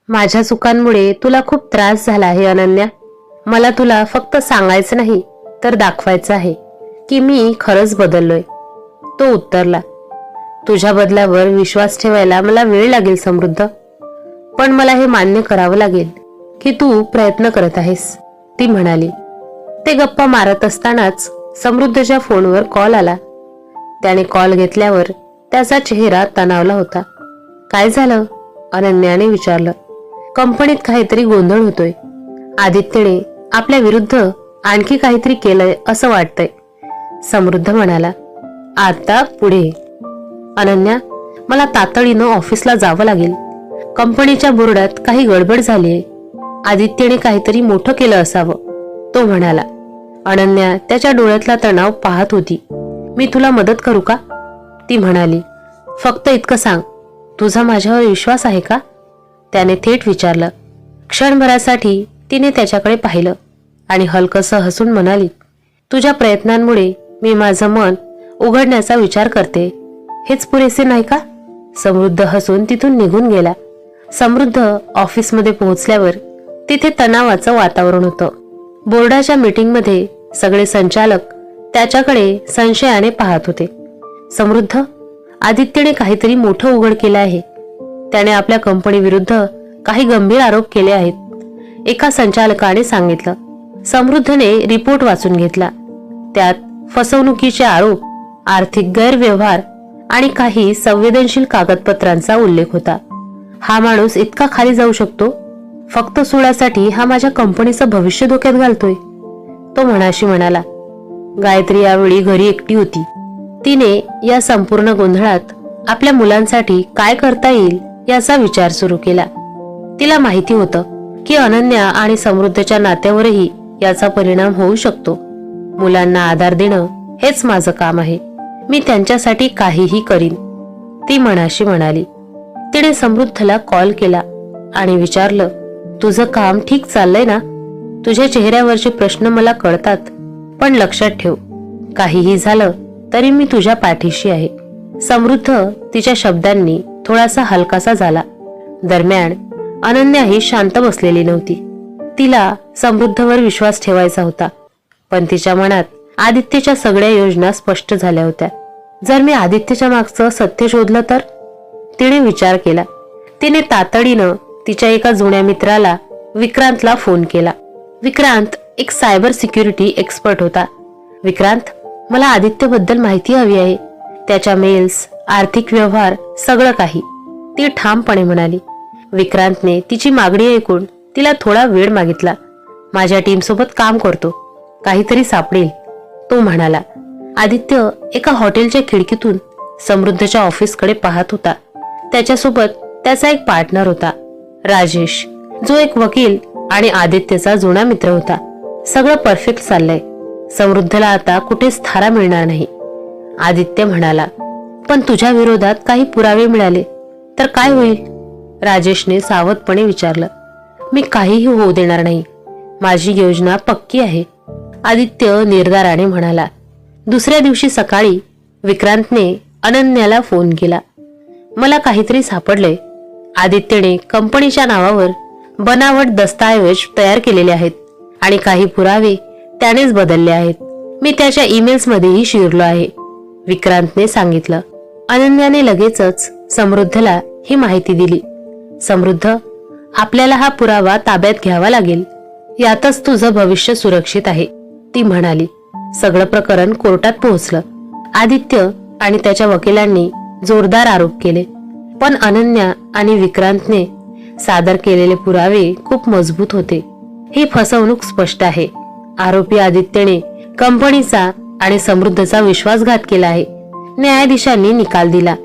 माझ्या चुकांमुळे तुला खूप त्रास झाला आहे अनन्या. मला तुला फक्त सांगायचं नाही तर दाखवायचं आहे की मी खरंच बदललोय. तो उत्तरला, तुझ्या बदलावर विश्वास ठेवायला मला वेळ लागेल समृद्ध, पण मला हे मान्य करावं लागेल की तू प्रयत्न करत आहेस, ती म्हणाली. ते गप्पा मारत असतानाच समृद्धच्या फोनवर कॉल आला. त्याने कॉल घेतल्यावर त्याचा चेहरा तणावला होता. काय झालं? अनन्याने विचारलं. कंपनीत काहीतरी गोंधळ होतोय. आदित्यने आपल्या विरुद्ध आणखी काहीतरी केलंय असं वाटतंय, समृद्ध म्हणाला. आता पुढे. अनन्या, मला तातडीनं ऑफिसला जावं लागेल. कंपनीच्या बोर्डात काही गडबड झालीये. आदित्यने काहीतरी मोठं केलं असावं, तो म्हणाला. अनन्या त्याच्या डोळ्यातला तणाव पाहत होती. मी तुला मदत करू का? ती म्हणाली. फक्त इतकं सांग, तुझा माझ्यावर विश्वास आहे का? त्याने थेट विचारलं. क्षणभरासाठी तिने त्याच्याकडे पाहिलं आणि हलकसं हसून म्हणाली, तुझ्या प्रयत्नांमुळे मी माझं मन उघडण्याचा विचार करते. हेच पुरेसे नाही का? समृद्ध हसून तिथून निघून गेला. समृद्ध ऑफिसमध्ये पोहोचल्यावर तिथे तणावाचं वातावरण होतं. बोर्डाच्या मीटिंगमध्ये सगळे संचालक त्याच्याकडे संशयाने पाहत होते. समृद्ध, आदित्यने काहीतरी मोठं उघड केलं आहे. त्याने आपल्या कंपनी विरुद्ध काही गंभीर आरोप केले आहेत, एका संचालकाने सांगितलं. समृद्धने रिपोर्ट वाचून घेतला. त्यात फसवणुकीचे आरोप, आर्थिक गैरव्यवहार आणि काही संवेदनशील कागदपत्रांचा उल्लेख होता. हा माणूस इतका खाली जाऊ शकतो? फक्त सोडासाठी हा माझ्या कंपनीचं भविष्य धोक्यात घालतोय, तो मनाशी म्हणाला. गायत्री यावेळी घरी एकटी होती. तिने या संपूर्ण गोंधळात आपल्या मुलांसाठी काय करता येईल याचा विचार सुरू केला. तिला माहिती होतं की अनन्या आणि समृद्धच्या नात्यावरही याचा परिणाम होऊ शकतो. मुलांना आधार देणं हेच माझं काम आहे. मी त्यांच्यासाठी काहीही करीन, ती मनाशी म्हणाली. तिने समृद्धला कॉल केला आणि विचारलं, तुझं काम ठीक चाललंय ना? तुझ्या चेहऱ्यावरचे प्रश्न मला कळतात, पण लक्षात ठेव, काहीही झालं तरी मी तुझ्या पाठीशी आहे. समृद्ध तिच्या शब्दांनी थोडासा हलकासा झाला. दरम्यान अनन्याही शांत बसलेली नव्हती. तिला समृद्धवर विश्वास ठेवायचा होता, पण तिच्या मनात आदित्यच्या सगळ्या योजना स्पष्ट झाल्या होत्या. जर मी आदित्यच्या मागचं सत्य शोधलं तर, तिने विचार केला. तिने तातडीनं तिच्या एका जुन्या मित्राला विक्रांतला फोन केला. विक्रांत एक सायबर सिक्युरिटी एक्सपर्ट होता. विक्रांत, मला आदित्यबद्दल माहिती हवी आहे. त्याच्या मेल्स, आर्थिक व्यवहार, सगळं काही, ती ठामपणे म्हणाली. विक्रांतने तिची मागणी ऐकून तिला थोडा वेळ मागितला. माझ्या टीमसोबत काम करतो, काहीतरी सापडेल, तो म्हणाला. आदित्य एका हॉटेलच्या खिडकीतून समृद्धच्या ऑफिसकडे पाहत होता. त्याच्यासोबत त्याचा एक पार्टनर होता, राजेश, जो एक वकील आणि आदित्यचा जुना मित्र होता. सगळं परफेक्ट चाललंय. समृद्धला आता कुठेच थारा मिळणार नाही. आदित्य म्हणाला. पण तुझ्या विरोधात काही पुरावे मिळाले तर काय होईल? राजेशने सावधपणे विचारलं. मी काहीही होऊ देणार नाही. माझी योजना पक्की आहे, आदित्य निर्धाराने म्हणाला. दुसऱ्या दिवशी सकाळी विक्रांतने अनन्याला फोन केला. मला काहीतरी सापडलंय. आदित्यने कंपनीच्या नावावर बनावट दस्तऐवज तयार केलेले आहेत आणि काही पुरावे त्यानेच बदलले आहेत. मी त्याच्या ईमेल्स मध्येही शिरलो आहे, विक्रांतने सांगितलं. अनन्याने लगेचच समृद्धला ही माहिती दिली. समृद्ध, आपल्याला हा पुरावा ताब्यात घ्यावा लागेल. यातच तुझं भविष्य सुरक्षित आहे, ती म्हणाली. सगळं प्रकरण कोर्टात पोहोचलं. आदित्य आणि त्याच्या वकिलांनी जोरदार आरोप केले, पण अनन्या आणि विक्रांतने सादर केलेले पुरावे खूप मजबूत होते. ही फसवणूक स्पष्ट आहे. आरोपी आदित्यने कंपनीचा आणि समृद्धचा विश्वासघात केला आहे. न्यायाधीशांनी निकाल दिला.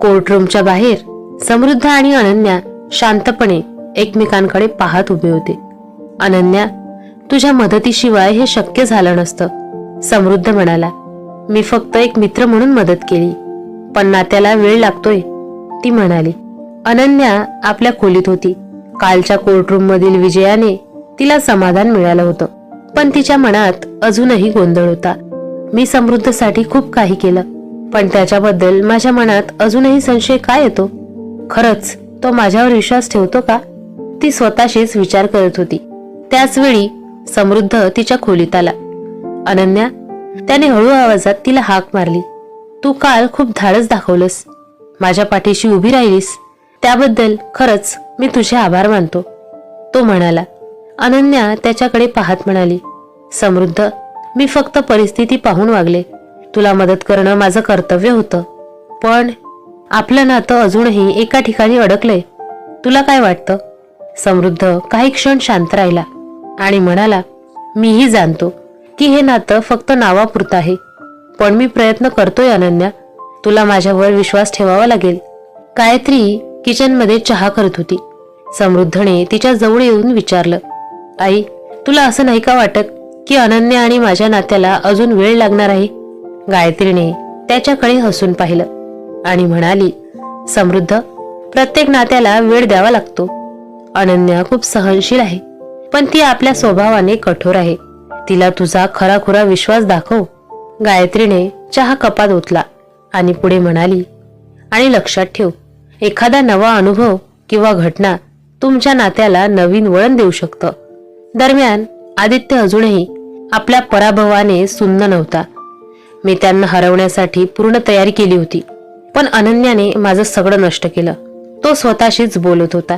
कोर्टरूमच्या बाहेर समृद्ध आणि अनन्या शांतपणे एकमेकांकडे पाहत उभे होते. अनन्या, तुझ्या मदतीशिवाय हे शक्य झालं नसतं, समृद्ध म्हणाला. मी फक्त एक मित्र म्हणून मदत केली, पण नात्याला वेळ लागतोय, ती म्हणाली. अनन्या आपल्या खोलीत होती. कालच्या कोर्टरूम मधील विजयाने तिला समाधान मिळालं होतं, पण तिच्या मनात अजूनही गोंधळ होता. मी समृद्धसाठी खूप काही केलं, पण त्याच्याबद्दल माझ्या मनात अजूनही संशय काय येतो? खरंच तो माझ्यावर विश्वास ठेवतो का? ती स्वतःशीच विचार करत होती. त्याच वेळी समृद्ध तिच्या खोलीत आला. अनन्या, त्याने हळू आवाजात तिला हाक मारली. तू काल खूप धाडस दाखवलंस, माझ्या पाठीशी उभी राहिलीस, त्याबद्दल खरंच मी तुझे आभार मानतो, तो म्हणाला. अनन्या त्याच्याकडे पाहत म्हणाली, समृद्ध, मी फक्त परिस्थिती पाहून वागले. तुला मदत करणं माझं कर्तव्य होतं, पण आपलं नातं अजूनही एका ठिकाणी अडकलंय. तुला काय वाटतं? समृद्ध काही क्षण शांत राहिला आणि म्हणाला, मीही जाणतो की हे नातं फक्त नावापुरतं आहे, पण मी प्रयत्न करतोय अनन्या. तुला माझ्यावर विश्वास ठेवावा लागेल. गायत्री किचनमध्ये चहा करत होती. समृद्धने तिच्या जवळ येऊन विचारलं, आई, तुला असं नाही का वाटत की अनन्या आणि माझ्या नात्याला अजून वेळ लागणार आहे? गायत्रीने त्याच्याकडे हसून पाहिलं आणि म्हणाली, समृद्ध, प्रत्येक नात्याला वेळ द्यावा लागतो. अनन्या खूप सहनशील आहे, पण ती आपल्या स्वभावाने कठोर आहे. तिला तुझा खराखुरा विश्वास दाखव. गायत्रीने चहा कपात ओतला आणि पुढे म्हणाली, आणि लक्षात ठेव, एखादा नवा अनुभव किंवा घटना तुमच्या नात्याला नवीन वळण देऊ शकतं. दरम्यान आदित्य अजूनही आपल्या पराभवाने सुन्न नव्हता. मी त्यांना हरवण्यासाठी पूर्ण तयारी केली होती, पण अनन्याने माझं सगळं नष्ट केलं, तो स्वतःशीच बोलत होता.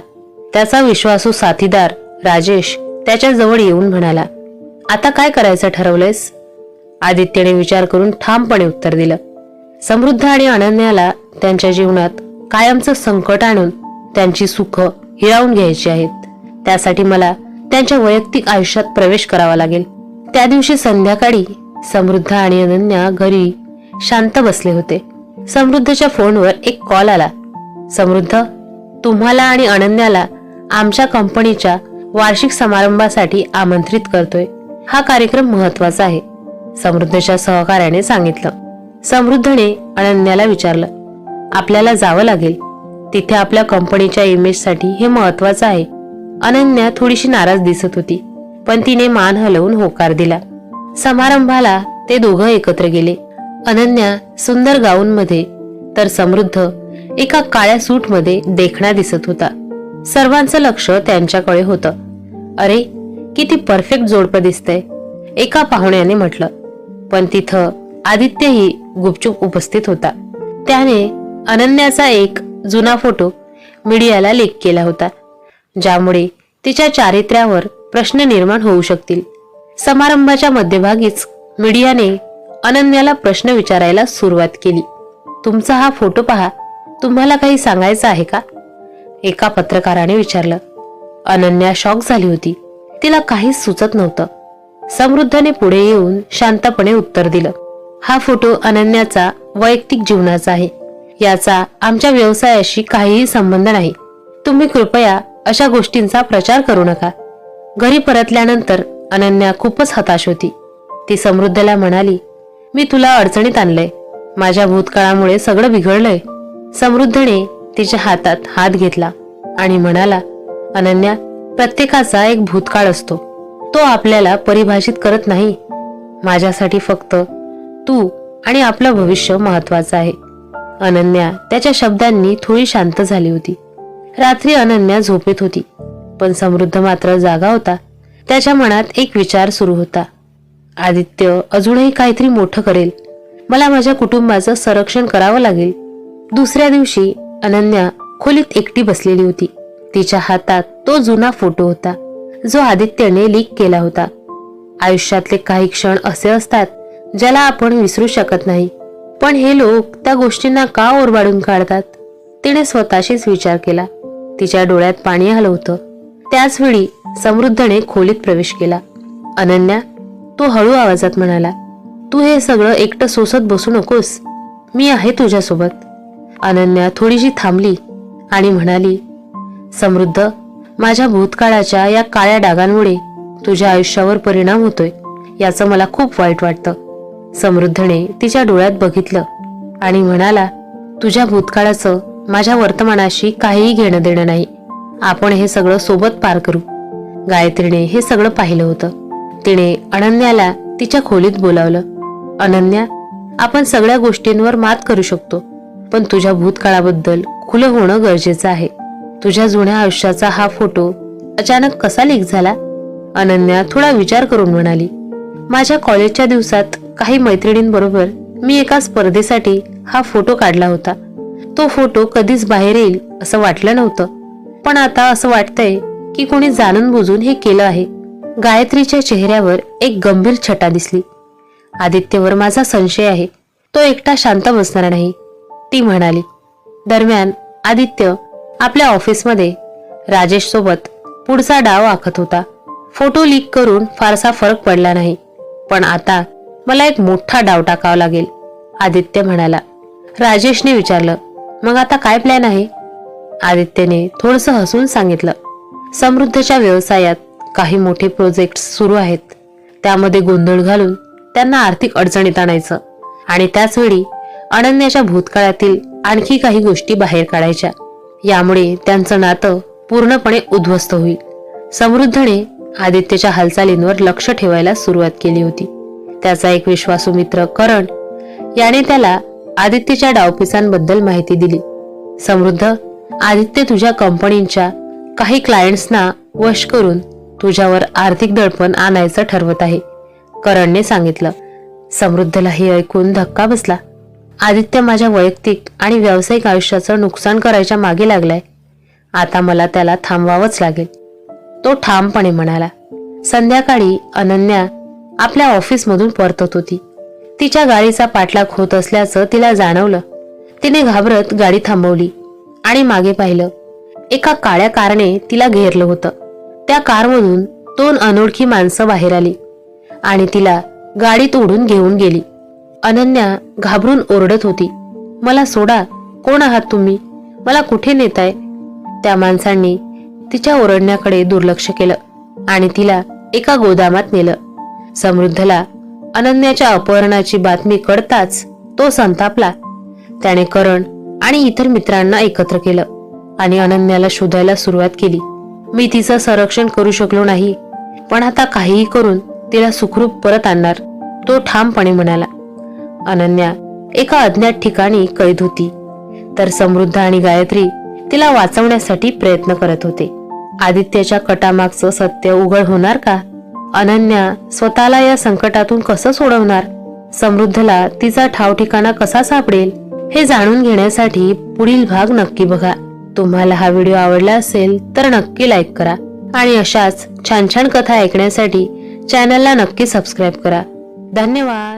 त्याचा विश्वासू साथीदार राजेश त्याच्या जवळ येऊन म्हणाला, आता काय करायचं ठरवलंयस? आदित्यने विचार करून ठामपणे उत्तर दिलं, समृद्ध आणि अनन्याला त्यांच्या जीवनात कायमचं संकट आणून त्यांची सुख हिरावून घ्यायची आहेत. त्यासाठी मला त्यांच्या वैयक्तिक आयुष्यात प्रवेश करावा लागेल. त्या दिवशी संध्याकाळी समृद्ध आणि अनन्या घरी शांत बसले होते. समृद्धच्या फोनवर एक कॉल आला. समृद्ध, तुम्हाला आणि अनन्याला आमच्या कंपनीच्या वार्षिक समारंभासाठी आमंत्रित करतोय. हा कार्यक्रम महत्वाचा आहे, समृद्धच्या सहकार्याने सांगितलं. समृद्धने अनन्याला विचारलं, आपल्याला जावं लागेल, तिथे आपल्या कंपनीच्या इमेजसाठी हे महत्वाचं आहे. अनन्या थोडीशी नाराज दिसत होती, पण तिने मान हलवून होकार दिला. समारंभाला ते दोघं एकत्र गेले. अनन्या सुंदर गाऊनमध्ये तर समृद्ध एका काळ्या सूटमध्ये देखणा दिसत होता. सर्वांचं लक्ष त्यांच्याकडे होतं. अरे, किती परफेक्ट जोडपं दिसतंय, एका पाहुण्याने म्हटलं. पण तिथं आदित्यही गुपचूप उपस्थित होता. त्याने अनन्याचा एक जुना फोटो मीडियाला लीक केला होता, ज्यामुळे तिच्या चारित्र्यावर प्रश्न निर्माण होऊ शकतील. समारंभाच्या मध्यभागीच मीडियाने अनन्याला प्रश्न विचारायला सुरुवात केली. तुमचा हा फोटो पहा, तुम्हाला काही सांगायचं आहे का? एका पत्रकाराने विचारलं. अनन्या शॉक झाली होती, तिला काहीच सुचत नव्हतं. समृद्धने पुढे येऊन शांतपणे उत्तर दिलं, हा फोटो अनन्याचा वैयक्तिक जीवनाचा आहे, याचा आमच्या व्यवसायाशी काहीही संबंध नाही. तुम्ही कृपया अशा गोष्टींचा प्रचार करू नका. घरी परतल्यानंतर अनन्या खूपच हताश होती. ती समृद्धला म्हणाली, मी तुला अडचणीत आणलंय, माझ्या भूतकाळामुळे सगळं बिघडलंय. समृद्धने तिच्या हातात हात घेतला आणि म्हणाला, अनन्या, प्रत्येकाचा एक भूतकाळ असतो, तो आपल्याला परिभाषित करत नाही. माझ्यासाठी फक्त तू आणि आपलं भविष्य महत्वाचं आहे. अनन्या त्याच्या शब्दांनी थोडी शांत झाली होती. रात्री अनन्या झोपेत होती, पण समृद्ध मात्र जागा होता. त्याच्या मनात एक विचार सुरू होता, आदित्य अजूनही काहीतरी मोठं करेल, मला माझ्या कुटुंबाचं संरक्षण करावं लागेल. दुसऱ्या दिवशी अनन्या खोलीत एकटी बसलेली होती. तिच्या हातात तो जुना फोटो होता, जो आदित्यने लीक केला होता. आयुष्यातले काही क्षण असे असतात ज्याला आपण विसरू शकत नाही, पण हे लोक त्या गोष्टींना का ओरबाडून काढतात? तिने स्वतःशीच विचार केला. तिच्या डोळ्यात पाणी आलं होतं. त्याच वेळी समृद्धने खोलीत प्रवेश केला. अनन्या, तो हळू आवाजात म्हणाला, तू हे सगळं एकटं सोसत बसू नकोस, मी आहे तुझ्यासोबत. अनन्या थोडीशी थांबली आणि म्हणाली, समृद्ध, माझ्या भूतकाळाच्या या काळ्या डागांमुळे तुझ्या आयुष्यावर परिणाम होतोय, याचं मला खूप वाईट वाटतं. समृद्धने तिच्या डोळ्यात बघितलं आणि म्हणाला, तुझ्या भूतकाळाचं माझ्या वर्तमानाशी काहीही घेणं देणं नाही. आपण हे सगळं सोबत पार करू. गायत्रीने हे सगळं पाहिलं होतं. तिने अनन्याला तिच्या खोलीत बोलावलं. अनन्या, आपण सगळ्या गोष्टींवर मात करू शकतो, पण तुझ्या भूतकाळाबद्दल खुलं होणं गरजेचं आहे. तुझ्या जुन्या आयुष्याचा हा फोटो अचानक कसा लीक झाला? अनन्या थोडा विचार करून म्हणाली. माझ्या कॉलेजच्या दिवसात काही मैत्रिणींबरोबर मी एका स्पर्धेसाठी हा फोटो काढला होता. तो फोटो कधीच बाहेर येईल असं वाटलं नव्हतं, पण आता असं वाटतंय की कोणी जाणून बुजून हे केलं आहे. गायत्रीच्या चेहऱ्यावर एक गंभीर छटा दिसली. आदित्यवर माझा संशय आहे, तो एकटा शांत बसणार नाही, ती म्हणाली. दरम्यान आदित्य आपल्या ऑफिसमध्ये राजेश सोबत पुढचा डाव आखत होता. फोटो लीक करून फारसा फरक पडला नाही, पण आता मला एक मोठा डाव टाकावा लागेल, आदित्य म्हणाला. राजेशने विचारलं, मग आता काय प्लॅन आहे? आदित्यने थोडंसं हसून सांगितलं, समृद्धच्या व्यवसायात काही मोठे प्रोजेक्ट सुरू आहेत. त्यामध्ये गोंधळ घालून त्यांना आर्थिक अडचणीत आणायचं आणि त्याचवेळी अनन्याच्या भूतकाळातील आणखी काही गोष्टी बाहेर काढायच्या. यामुळे त्यांचं नातं पूर्णपणे उद्ध्वस्त होईल. समृद्धने आदित्यच्या हालचालींवर लक्ष ठेवायला सुरुवात केली होती. त्याचा एक विश्वासू मित्र करण याने त्याला आदित्यच्या डावपिसांबद्दल माहिती दिली. समृद्ध, आदित्य तुझ्या कंपनीच्या काही क्लायंट्सना वश करून तुझ्यावर आर्थिक दडपण आणायचं ठरवत आहे, करणने सांगितलं. समृद्धला हे ऐकून धक्का बसला. आदित्य माझ्या वैयक्तिक आणि व्यावसायिक आयुष्याचं नुकसान करायच्या मागे लागलाय. आता मला त्याला थांबवावंच लागेल, तो ठामपणे म्हणाला. संध्याकाळी अनन्या आपल्या ऑफिसमधून परतत होती. तिच्या गाडीचा पाठलाग होत असल्याचं तिला जाणवलं. तिने घाबरत गाडी थांबवली आणि मागे पाहिलं. एका काळ्या कारने तिला घेरलं होतं. त्या कारमधून 2 अनोळखी माणसं बाहेर आली आणि तिला गाडीत ओढून घेऊन गेली. अनन्या घाबरून ओरडत होती, मला सोडा, कोण आहात तुम्ही, मला कुठे नेताय? त्या माणसांनी तिच्या ओरडण्याकडे दुर्लक्ष केलं आणि तिला एका गोदामात नेलं. समृद्धला अनन्याच्या अपहरणाची बातमी कळताच तो संतापला. त्याने करण आणि इतर मित्रांना एकत्र केलं आणि अनन्याला शोधायला सुरुवात केली. मी तिचं संरक्षण करू शकलो नाही, पण आता काहीही करून तिला सुखरूप परत आणणार, तो ठामपणे म्हणाला. अनन्या एका अज्ञात ठिकाणी कैद होती, तर समृद्ध आणि गायत्री तिला वाचवण्यासाठी प्रयत्न करत होते. आदित्यच्या कटामागचं सत्य उघड होणार का? अनन्या स्वतःला या संकटातून कसं सोडवणार? समृद्धला तिचा ठाव ठिकाणा कसा सापडेल? हे जाणून घेण्यासाठी पुढील भाग नक्की बघा. तुम्हाला हा व्हिडिओ आवडला असेल तर नक्की लाईक करा आणि अशाच छान छान कथा ऐकण्यासाठी चॅनलला नक्की सबस्क्राईब करा. धन्यवाद.